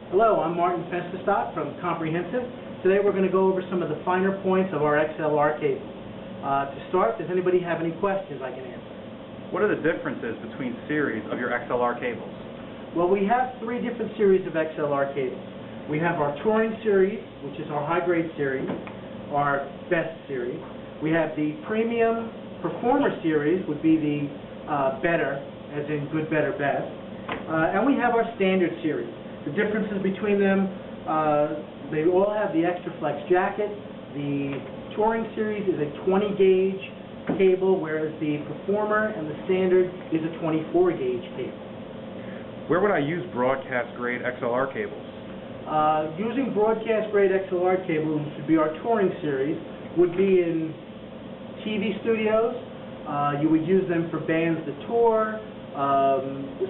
Hello, I'm Martin Festestock from Comprehensive. Today we're going to go over some of the finer points of our XLR cable. To start, does anybody have any questions I can answer? What are the differences between series of your XLR cables? Well, we have three different series of XLR cables. We have our Touring series, which is our high-grade series, our best series. We have the Premium Performer series, would be the better, as in good, better, best. And we have our Standard series. The differences between them, they all have the Extra Flex jacket. The Touring series is a 20-gauge cable, whereas the Performer and the Standard is a 24-gauge cable. Where would I use broadcast-grade XLR cables? Using broadcast-grade XLR cables, which would be our Touring series, would be in TV studios. You would use them for bands that tour.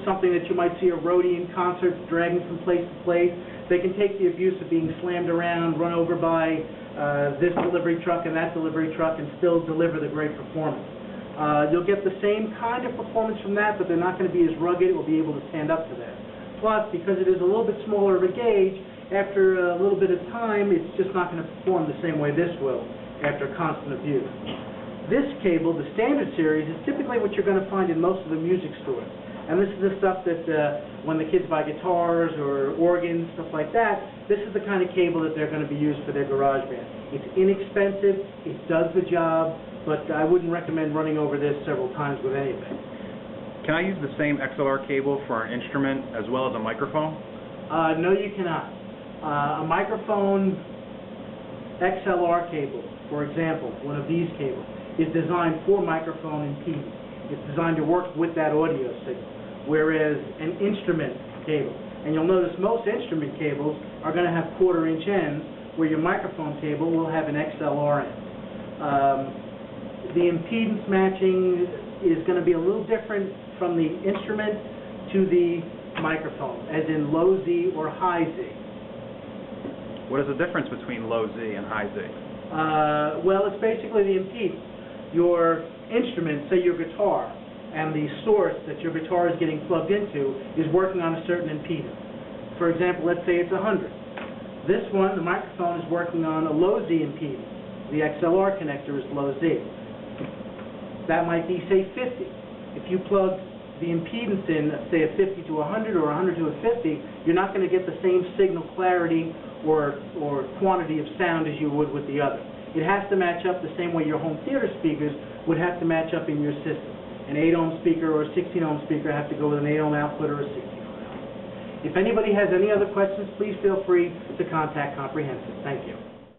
Something that you might see a roadie in concert dragging from place to place. They can take the abuse of being slammed around, run over by this delivery truck and that delivery truck, and still deliver the great performance. You'll get the same kind of performance from that, but they're not going to be as rugged. It will be able to stand up to that. Plus, because it is a little bit smaller of a gauge, after a little bit of time, it's just not going to perform the same way this will after constant abuse. This cable, the Standard series, is typically what you're going to find in most of the music stores. And this is the stuff that when the kids buy guitars or organs, stuff like that, this is the kind of cable that they're going to be used for their garage band. It's inexpensive, it does the job, but I wouldn't recommend running over this several times with anything. Can I use the same XLR cable for an instrument as well as a microphone? No, you cannot. A microphone XLR cable, for example, one of these cables, is designed for microphone impedance. It's designed to work with that audio signal, whereas an instrument cable, and you'll notice most instrument cables are going to have quarter-inch ends, where your microphone cable will have an XLR end. The impedance matching is going to be a little different from the instrument to the microphone, as in low Z or high Z. What is the difference between low Z and high Z? Well, it's basically the impedance. Your instrument, say your guitar, and the source that your guitar is getting plugged into is working on a certain impedance. For example, let's say it's 100. This one, the microphone, is working on a low Z impedance. The XLR connector is low Z. That might be, say, 50. If you plug the impedance in, say, a 50 to 100 or 100 to a 50, you're not going to get the same signal clarity or quantity of sound as you would with the other. It has to match up the same way your home theater speakers would have to match up in your system. An 8-ohm speaker or a 16-ohm speaker have to go with an 8-ohm output or a 16-ohm output. If anybody has any other questions, please feel free to contact Comprehensive. Thank you.